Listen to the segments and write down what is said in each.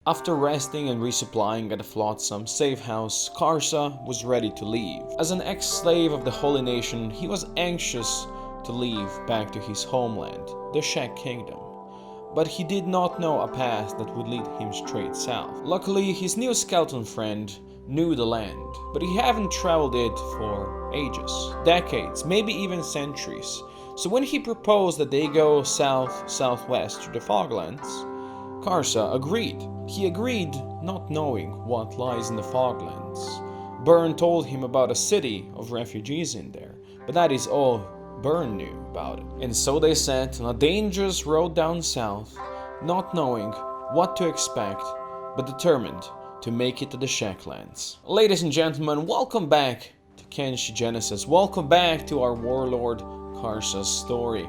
After resting and resupplying at the Flotsam safe house, Karsa was ready to leave. As an ex-slave of the Holy Nation, he was anxious to leave back to his homeland, the Shek Kingdom. But he did not know a path that would lead him straight south. Luckily, his new skeleton friend knew the land, but he hadn't traveled it for ages, decades, maybe even centuries. So when he proposed that they go south-southwest to the Foglands, Karsa agreed. He agreed, not knowing what lies in the Foglands. Burn told him about a city of refugees in there, but that is all Burn knew about it. And so they set on a dangerous road down south, not knowing what to expect, but determined to make it to the Shacklands. Ladies and gentlemen, welcome back to Kenshi Genesis. Welcome back to our Warlord Karsa's story.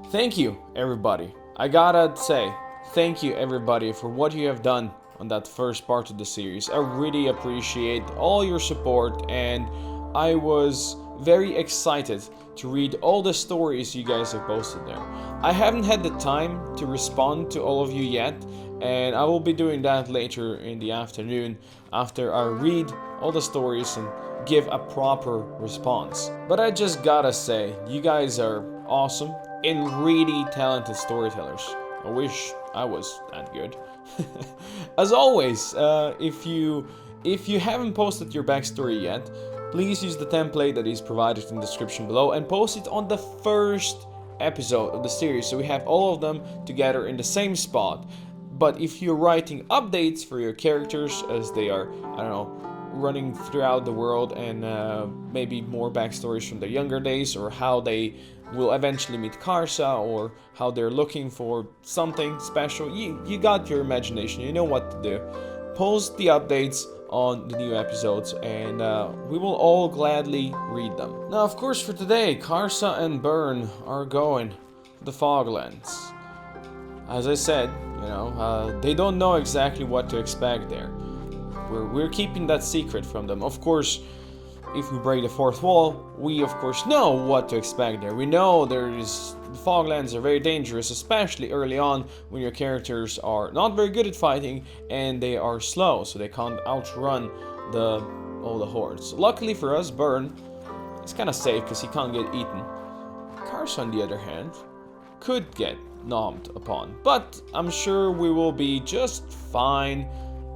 Thank you, everybody. I gotta say, thank you, everybody, for what you have done on that first part of the series. I really appreciate all your support, and I was very excited to read all the stories you guys have posted there. I haven't had the time to respond to all of you yet, and I will be doing that later in the afternoon after I read all the stories and give a proper response. But I just gotta say, you guys are awesome and really talented storytellers. I wish I was that good. As always, if you haven't posted your backstory yet, please use the template that is provided in the description below and post it on the first episode of the series, so we have all of them together in the same spot. But if you're writing updates for your characters as they are, I don't know, running throughout the world, and maybe more backstories from their younger days, or how they will eventually meet Karsa, or how they're looking for something special, you got your imagination, you know what to do. Post the updates on the new episodes, and we will all gladly read them. Now, of course, for today, Karsa and Burn are going to the Foglands. As I said, you know, they don't know exactly what to expect there. We're keeping that secret from them. Of course, if we break the fourth wall, we of course know what to expect there. We know the Foglands are very dangerous, especially early on when your characters are not very good at fighting and they are slow, so they can't outrun all the hordes. Luckily for us, Burn is kind of safe because he can't get eaten. Karsa, on the other hand, could get nobbed upon, but I'm sure we will be just fine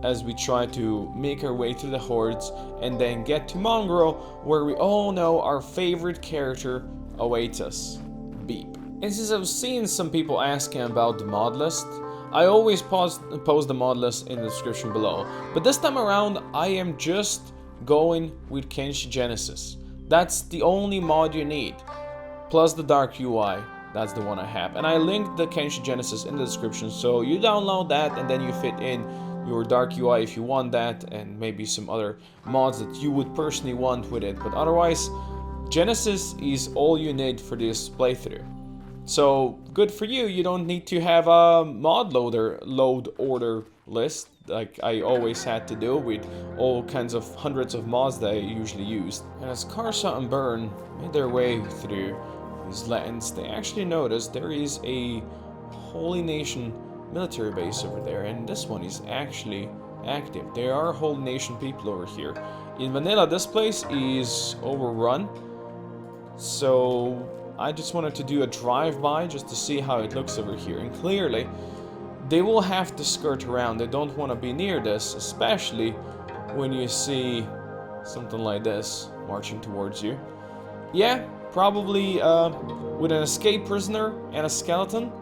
as we try to make our way through the hordes and then get to Mongrel, where we all know our favorite character awaits us, Beep. And since I've seen some people asking about the mod list, I always post the mod list in the description below. But this time around, I am just going with Kenshi Genesis. That's the only mod you need. Plus the Dark UI, that's the one I have. And I linked the Kenshi Genesis in the description, so you download that and then you fit in your Dark UI if you want that, and maybe some other mods that you would personally want with it. But otherwise, Genesis is all you need for this playthrough. So good for you, you don't need to have a mod load order list like I always had to do with all kinds of hundreds of mods that I usually used. And as Karsa and Burn made their way through these lands, they actually noticed there is a Holy Nation military base over there, and this one is actually active. There are Holy Nation people over here. In vanilla, this place is overrun, so I just wanted to do a drive-by just to see how it looks over here, and clearly they will have to skirt around. They don't want to be near this, especially when you see something like this marching towards you. Yeah, probably with an escaped prisoner and a skeleton.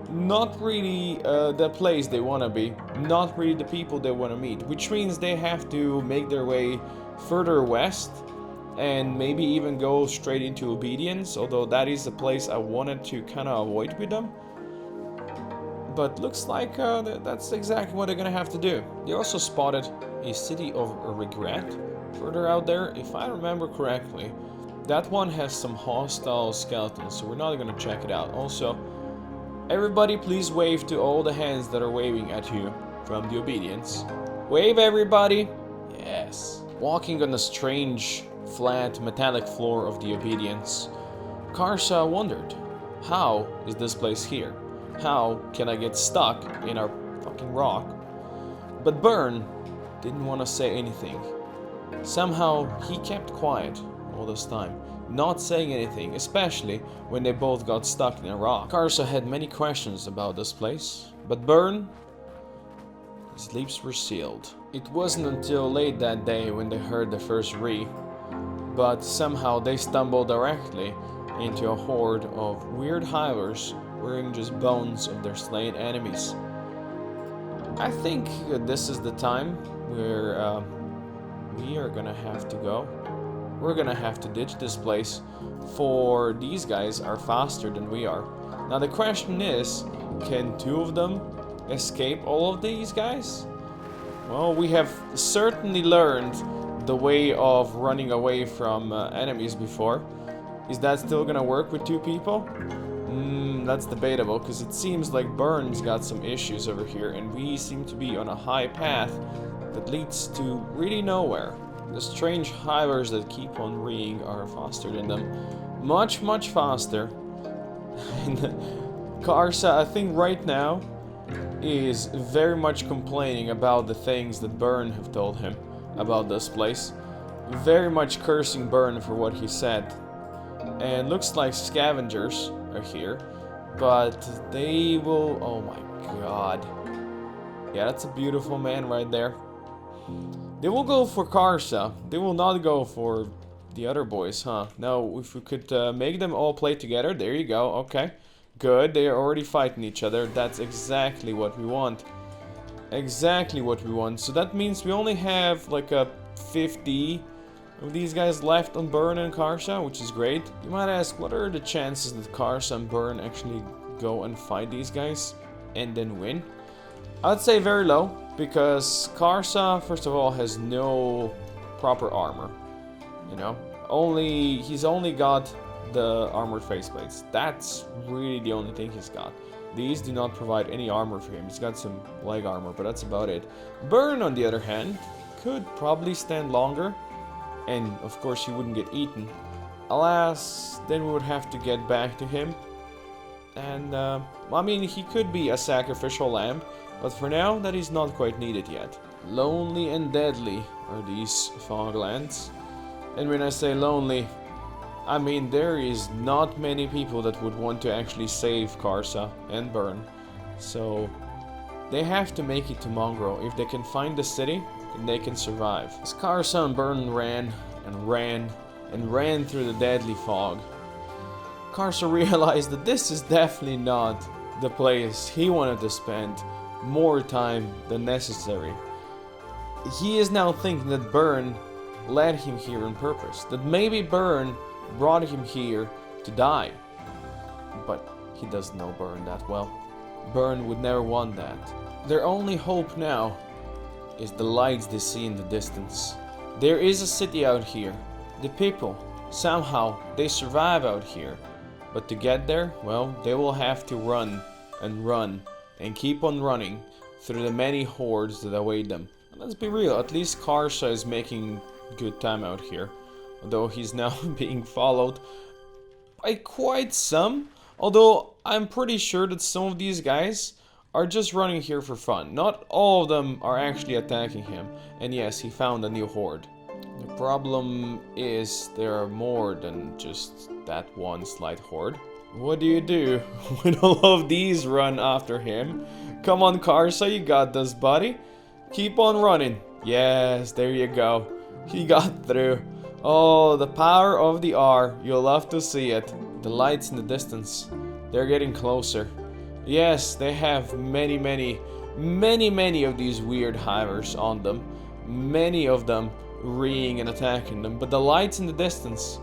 Not really the place they want to be, not really the people they want to meet, which means they have to make their way further west and maybe even go straight into Obedience, although that is the place I wanted to kind of avoid with them. But looks like that's exactly what they're gonna have to do. They also spotted a city of regret further out there, if I remember correctly. That one has some hostile skeletons, so we're not gonna check it out. Also, everybody please wave to all the hands that are waving at you from the Obedience. Wave, everybody! Yes. Walking on the strange, flat, metallic floor of the Obedience, Karsa wondered, how is this place here? How can I get stuck in our fucking rock But Burn didn't want to say anything. Somehow he kept quiet all this time, not saying anything, especially when they both got stuck in a rock. Karsa had many questions about this place, but Burn, his lips were sealed. It wasn't until late that day when they heard the first Ree, but somehow they stumbled directly into a horde of weird hivers wearing just bones of their slain enemies. I think this is the time where we are gonna have to go. We're gonna have to ditch this place, for these guys are faster than we are. Now the question is, can two of them escape all of these guys? Well, we have certainly learned the way of running away from enemies before. Is that still gonna work with two people? That's debatable, because it seems like Burn's got some issues over here, and we seem to be on a high path that leads to really nowhere. The strange hivers that keep on reeing are faster than them. Much, much faster. And Karsa, I think right now, is very much complaining about the things that Burn have told him about this place. Very much cursing Burn for what he said. And looks like scavengers are here, but they will... oh my god. Yeah, that's a beautiful man right there. They will go for Karsa. They will not go for the other boys, huh? No, if we could make them all play together. There you go, okay. Good, they are already fighting each other. That's exactly what we want. Exactly what we want. So that means we only have like a 50 of these guys left on Burn and Karsa, which is great. You might ask, what are the chances that Karsa and Burn actually go and fight these guys and then win? I'd say very low, because Karsa, first of all, has no proper armor. You know, he's only got the armored faceplates. That's really the only thing he's got. These do not provide any armor for him. He's got some leg armor, but that's about it. Burn, on the other hand, could probably stand longer. And, of course, he wouldn't get eaten. Alas, then we would have to get back to him. And, I mean, he could be a sacrificial lamb, but for now, that is not quite needed yet. Lonely and deadly are these Foglands. And when I say lonely, I mean there is not many people that would want to actually save Karsa and Burn. So, they have to make it to Mongrel. If they can find the city, then they can survive. As Karsa and Burn ran and ran and ran through the deadly fog, Karsa realized that this is definitely not the place he wanted to spend more time than necessary. He is now thinking that Burn led him here on purpose, that maybe Burn brought him here to die. But he doesn't know Burn that well. Burn would never want that. Their only hope now is the lights they see in the distance. There is a city out here. The people, somehow, they survive out here. But to get there, well, they will have to run and keep on running through the many hordes that await them. And let's be real, at least Karsa is making good time out here. Although he's now being followed by quite some. Although I'm pretty sure that some of these guys are just running here for fun. Not all of them are actually attacking him. And yes, he found a new horde. The problem is there are more than just that one slight horde. What do you do when all of these run after him? Come on, Karsa, you got this, buddy. Keep on running. Yes, there you go. He got through. Oh, the power of the R. You'll love to see it. The lights in the distance. They're getting closer. Yes, they have many of these weird hivers on them. Many of them reeing and attacking them. But the lights in the distance.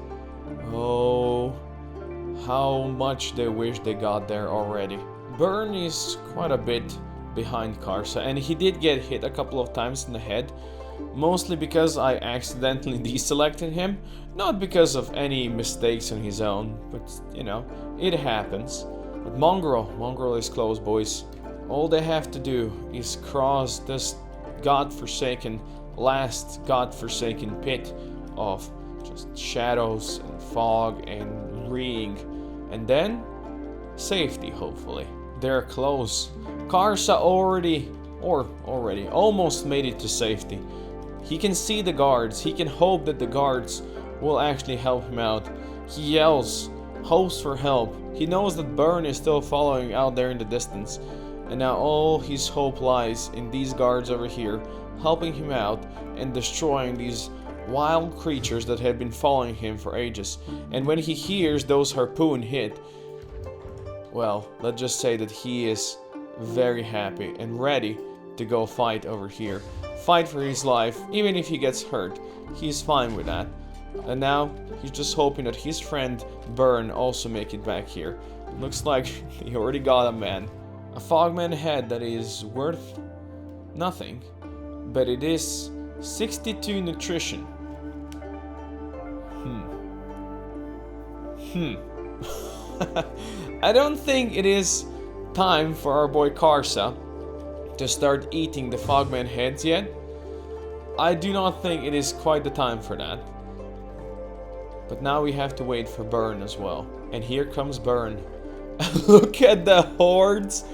Oh, how much they wish they got there already. Burn is quite a bit behind Karsa, and he did get hit a couple of times in the head. Mostly because I accidentally deselected him. Not because of any mistakes on his own, but, you know, it happens. But Mongrel is close, boys. All they have to do is cross this last godforsaken pit of just shadows and fog and reeing. And then, safety, hopefully. They're close. Karsa already or already almost made it to safety. He can see the guards. He can hope that the guards will actually help him out. He yells, hopes for help. He knows that Burn is still following out there in the distance. And now all his hope lies in these guards over here, helping him out and destroying these wild creatures that have been following him for ages. And when he hears those harpoon hit, well, let's just say that he is very happy and ready to go fight over here. Fight for his life, even if he gets hurt. He's fine with that. And now, he's just hoping that his friend Burn also make it back here. Looks like he already got a man. A Fogman head that is worth nothing, but it is 62 nutrition. I don't think it is time for our boy Karsa to start eating the Fogman heads yet. I do not think it is quite the time for that. But now we have to wait for Burn as well. And here comes Burn. Look at the hordes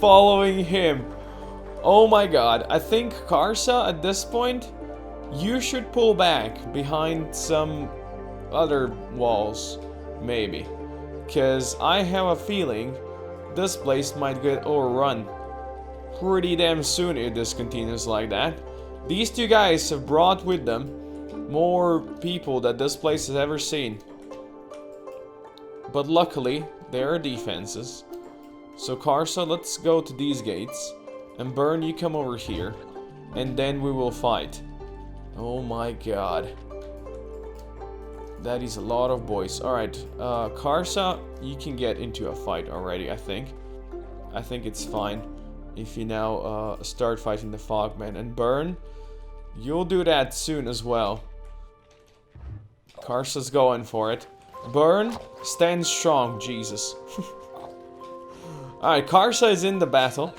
following him. Oh my god. I think Karsa at this point, you should pull back behind some other walls. Maybe. Because I have a feeling this place might get overrun pretty damn soon if this continues like that. These two guys have brought with them more people that this place has ever seen. But luckily, there are defenses. So Karsa, let's go to these gates. And Burn, you come over here. And then we will fight. Oh my god. That is a lot of boys. Alright, Karsa, you can get into a fight already, I think. I think it's fine if you now start fighting the Fogmen. And Burn, you'll do that soon as well. Karsa's going for it. Burn, stand strong, Jesus. Alright, Karsa is in the battle.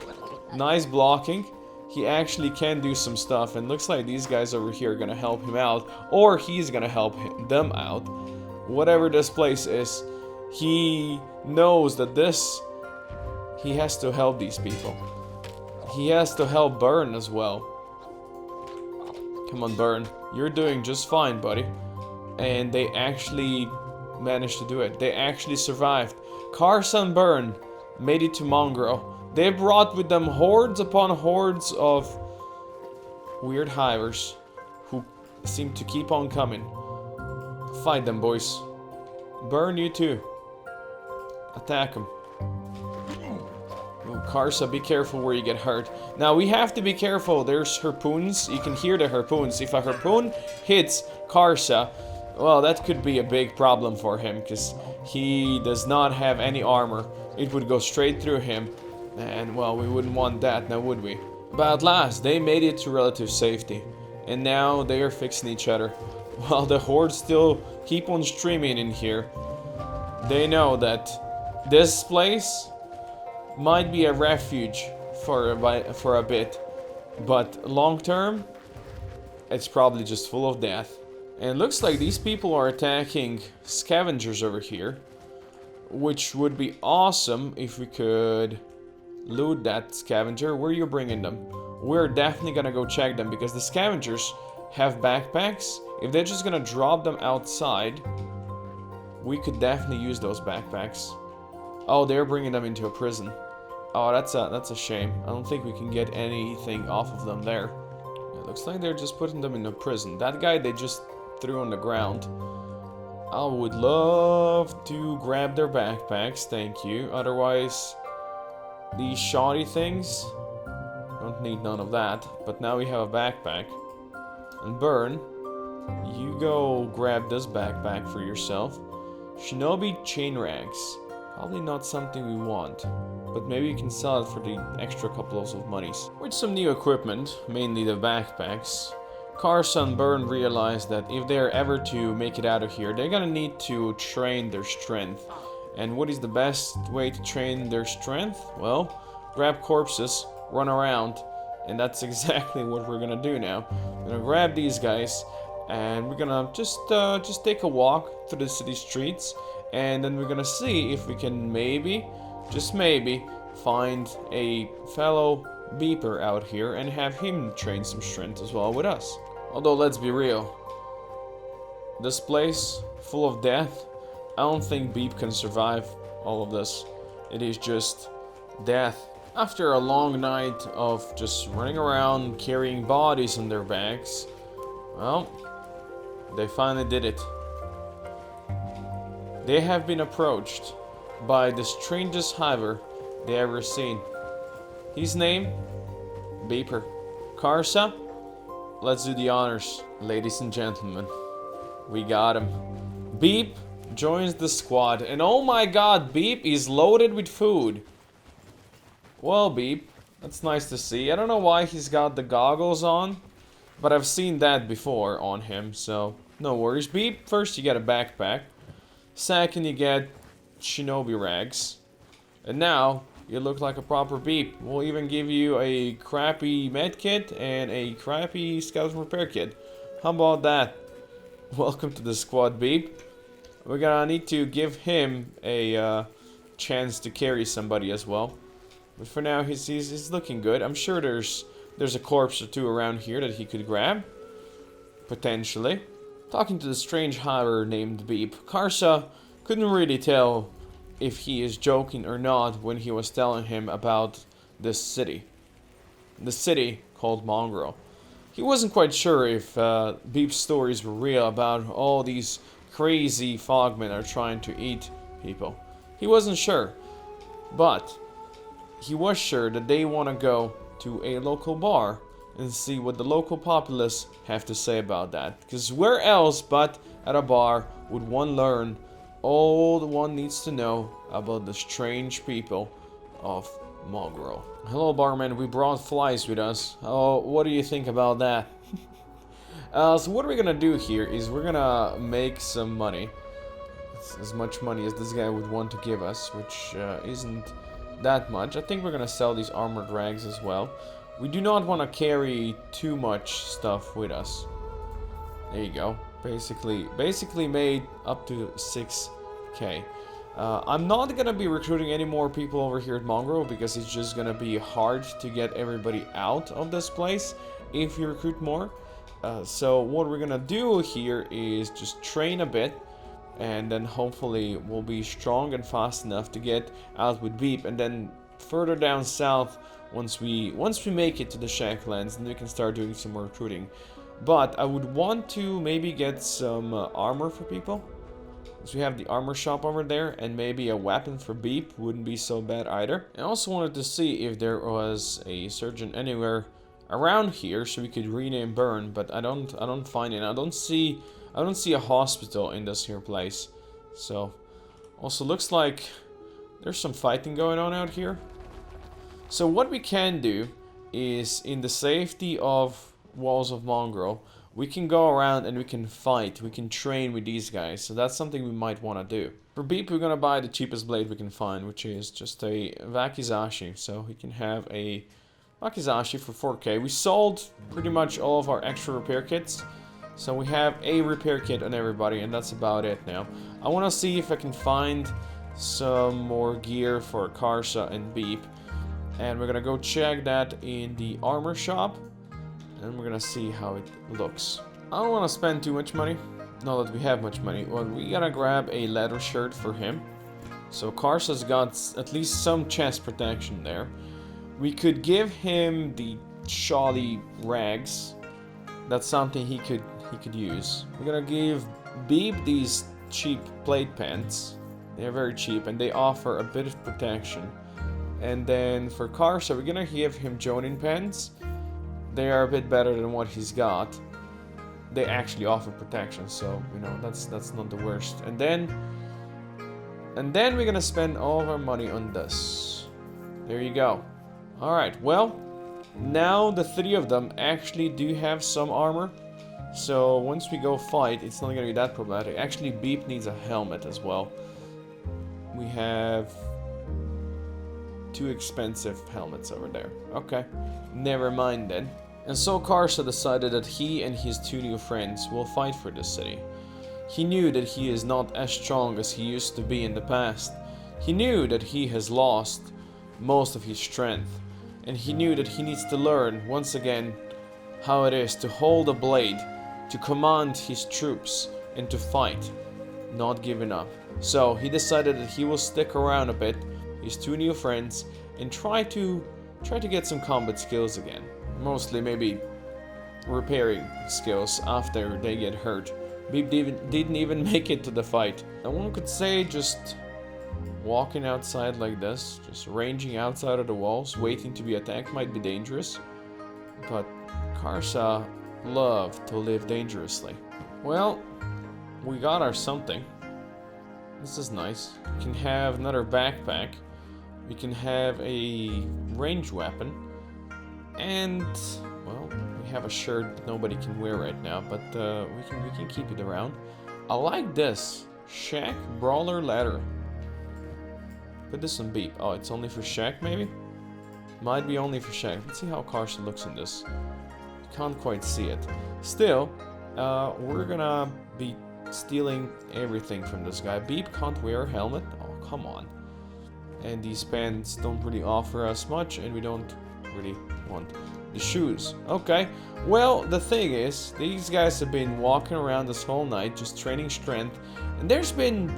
Nice blocking. He actually can do some stuff, and looks like these guys over here are gonna help him out, or he's gonna help them out. Whatever this place is, he knows that he has to help these people. He has to help Burn as well. Come on, Burn. You're doing just fine, buddy. And they actually managed to do it. They actually survived. Karsa and Burn made it to Mongrel. They brought with them hordes upon hordes of weird hivers who seem to keep on coming. Fight them, boys. Burn, you too. Attack them. Oh, Karsa, be careful where you get hurt. Now, we have to be careful. There's harpoons. You can hear the harpoons. If a harpoon hits Karsa, well, that could be a big problem for him, because he does not have any armor. It would go straight through him. And, well, we wouldn't want that, now would we? But at last, they made it to relative safety. And now they are fixing each other. While the hordes still keep on streaming in here, they know that this place might be a refuge for a bit. But long term, it's probably just full of death. And it looks like these people are attacking scavengers over here. Which would be awesome if we could loot that scavenger. Where are you bringing them? We're definitely gonna go check them, because the scavengers have backpacks. If they're just gonna drop them outside, we could definitely use those backpacks. Oh, they're bringing them into a prison. Oh, that's a shame. I don't think we can get anything off of them there. It looks like they're just putting them in a prison. That guy they just threw on the ground. I would love to grab their backpacks, thank you. Otherwise, these shoddy things, don't need none of that. But now we have a backpack. And Burn, you go grab this backpack for yourself. Shinobi chain rags. Probably not something we want. But maybe you can sell it for the extra couple of monies. With some new equipment, mainly the backpacks, Karsa and Burn realize that if they're ever to make it out of here, they're gonna need to train their strength. And what is the best way to train their strength? Well, grab corpses, run around, and that's exactly what we're gonna do now. We're gonna grab these guys, and we're gonna just take a walk through the city streets, and then we're gonna see if we can maybe, just maybe, find a fellow Beeper out here and have him train some strength as well with us. Although, let's be real. This place, full of death, I don't think Beep can survive all of this. It is just death. After a long night of just running around carrying bodies on their backs, well, they finally did it. They have been approached by the strangest hiver they ever seen. His name? Beeper. Karsa? Let's do the honors, ladies and gentlemen. We got him. Beep joins the squad, and oh my god, Beep is loaded with food. Well, Beep, that's nice to see. I don't know why he's got the goggles on, but I've seen that before on him, so no worries. Beep, first you get a backpack. Second, you get shinobi rags. And now, you look like a proper Beep. We'll even give you a crappy medkit and a crappy skeleton repair kit. How about that? Welcome to the squad, Beep. We're gonna need to give him a chance to carry somebody as well. But for now, he's looking good. I'm sure there's a corpse or two around here that he could grab. Potentially. Talking to the strange hiver named Beep, Karsa couldn't really tell if he is joking or not when he was telling him about this city. The city called Mongrel. He wasn't quite sure if Beep's stories were real about all these crazy fogmen are trying to eat people. He wasn't sure. But he was sure that they want to go to a local bar and see what the local populace have to say about that. Because where else but at a bar would one learn all the one needs to know about the strange people of Mongrel. Hello, barman, we brought flies with us. Oh, what do you think about that? So what we're gonna do here is we're gonna make some money. It's as much money as this guy would want to give us, which isn't that much. I think we're gonna sell these armored rags as well. We do not want to carry too much stuff with us. There you go. Basically made up to 6k. I'm not gonna be recruiting any more people over here at Mongrel because it's just gonna be hard to get everybody out of this place if you recruit more. So what we're gonna do here is just train a bit, and then hopefully we'll be strong and fast enough to get out with Beep, and then further down south once we make it to the Shacklands, then we can start doing some more recruiting. But I would want to maybe get some armor for people. So we have the armor shop over there, and maybe a weapon for Beep wouldn't be so bad either. I also wanted to see if there was a surgeon anywhere around here so we could rename Burn, but I don't find it. I don't see a hospital in this here place. So also looks like there's some fighting going on out here. So what we can do is, in the safety of Walls of Mongrel, we can go around and we can fight, we can train with these guys. So that's something we might want to do. For Beep, we're gonna buy the cheapest blade we can find, which is just a Wakizashi. So we can have a Wakizashi for 4k. We sold pretty much all of our extra repair kits. So we have a repair kit on everybody, and that's about it now. I want to see if I can find some more gear for Karsa and Beep. And we're gonna go check that in the armor shop, and we're gonna see how it looks. I don't want to spend too much money, not that we have much money. Well, we gotta grab a leather shirt for him. So Karsa's got at least some chest protection there. We could give him the shoddy rags. That's something he could use. We're gonna give Beep these cheap plate pants. They're very cheap and they offer a bit of protection. And then for Karsa, we're gonna give him Jonin pants. They are a bit better than what he's got. They actually offer protection, so you know that's not the worst. And then we're gonna spend all of our money on this. There you go. All right. Well, now the three of them actually do have some armor. So once we go fight, it's not gonna be that problematic. Actually, Beep needs a helmet as well. We have 2 expensive helmets over there. Okay, never mind then. And so Karsa decided that he and his 2 new friends will fight for this city. He knew that he is not as strong as he used to be in the past. He knew that he has lost most of his strength. and he knew that he needs to learn once again how it is to hold a blade, to command his troops, and to fight, not giving up. So he decided that he will stick around a bit, his two new friends, and try to get some combat skills again. Mostly maybe repairing skills after they get hurt. Beep didn't even make it to the fight. And one could say just walking outside like this, just ranging outside of the walls, waiting to be attacked might be dangerous. But Karsa loved to live dangerously. Well, we got our something. This is nice. We can have another backpack. We can have a ranged weapon. And, well, we have a shirt that nobody can wear right now, but we can keep it around. I like this. Shack Brawler Ladder. Put this on Beep. Oh, it's only for Shack, maybe? Might be only for Shack. Let's see how Karsa looks in this. Can't quite see it. Still, we're gonna be stealing everything from this guy. Beep can't wear a helmet. Oh, come on. And these pants don't really offer us much, and we don't really want the shoes. Okay, well, the thing is, these guys have been walking around this whole night, just training strength, and there's been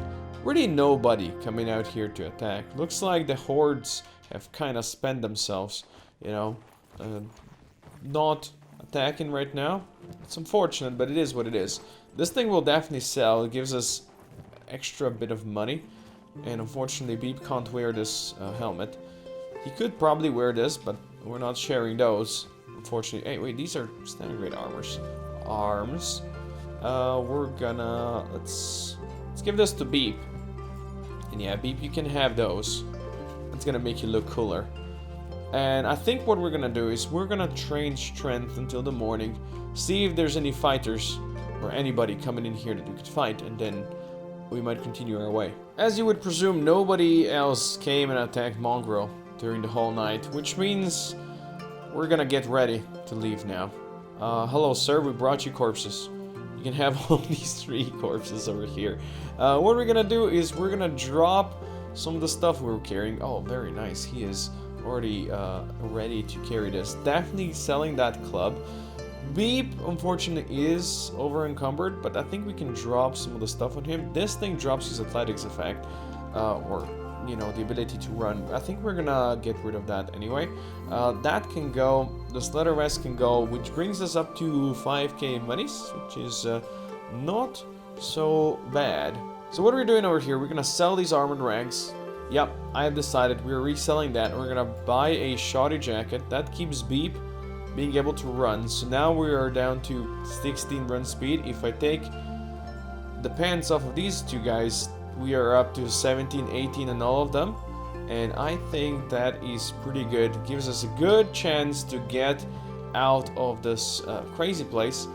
really nobody coming out here to attack. Looks like the hordes have kind of spent themselves, you know, not attacking right now. It's unfortunate, but it is what it is. This thing will definitely sell. It gives us extra bit of money, and unfortunately Beep can't wear this helmet. He could probably wear this, but we're not sharing those, unfortunately. Hey, wait, these are standard grade armors. Arms. We're gonna let's give this to Beep. And yeah, Beep, you can have those. It's gonna make you look cooler. And I think what we're gonna do is we're gonna train strength until the morning, see if there's any fighters or anybody coming in here that we could fight, and then we might continue our way. As you would presume, nobody else came and attacked Mongrel during the whole night, which means we're gonna get ready to leave now. Hello, sir, we brought you corpses. You can have all these 3 corpses over here. What we're gonna do is we're gonna drop some of the stuff we were carrying. Oh, very nice. He is already ready to carry this. Definitely selling that club. Beep, unfortunately, is over encumbered, but I think we can drop some of the stuff on him. This thing drops his athletics effect, or, you know, the ability to run. I think we're gonna get rid of that anyway. That can go, this leather vest can go, which brings us up to 5k monies, which is not so bad. So what are we doing over here? We're gonna sell these armored rags. Yep, I have decided we're reselling that. We're gonna buy a shoddy jacket. That keeps Beep being able to run. So now we are down to 16 run speed. If I take the pants off of these 2 guys, we are up to 17, 18 on all of them. And I think that is pretty good. It gives us a good chance to get out of this crazy place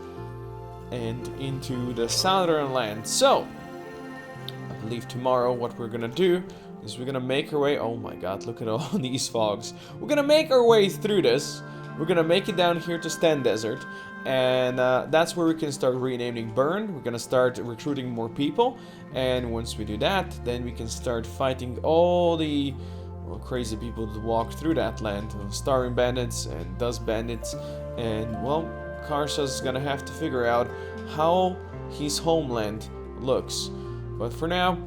and into the southern land. So, I believe tomorrow what we're gonna do is we're gonna make our way. Oh my god, look at all these fogs. We're gonna make our way through this. We're gonna make it down here to Stand Desert, and that's where we can start renaming Burn. We're gonna start recruiting more people, and once we do that, then we can start fighting all the crazy people that walk through that land, starving bandits and dust bandits, and well, Karsa's gonna have to figure out how his homeland looks. But for now,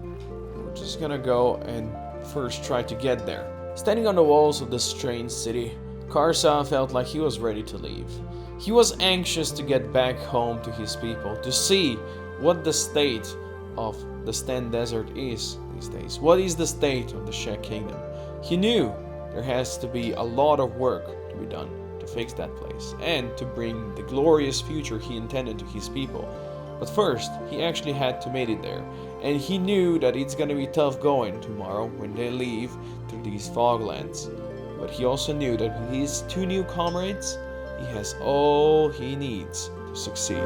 we're just gonna go and first try to get there. Standing on the walls of this strange city, Karsa felt like he was ready to leave. He was anxious to get back home to his people, to see what the state of the Stand Desert is these days. What is the state of the Shek Kingdom? He knew there has to be a lot of work to be done to fix that place and to bring the glorious future he intended to his people. But first, he actually had to make it there, and he knew that it's gonna be tough going tomorrow when they leave through these Foglands. But he also knew that with his 2 new comrades, he has all he needs to succeed.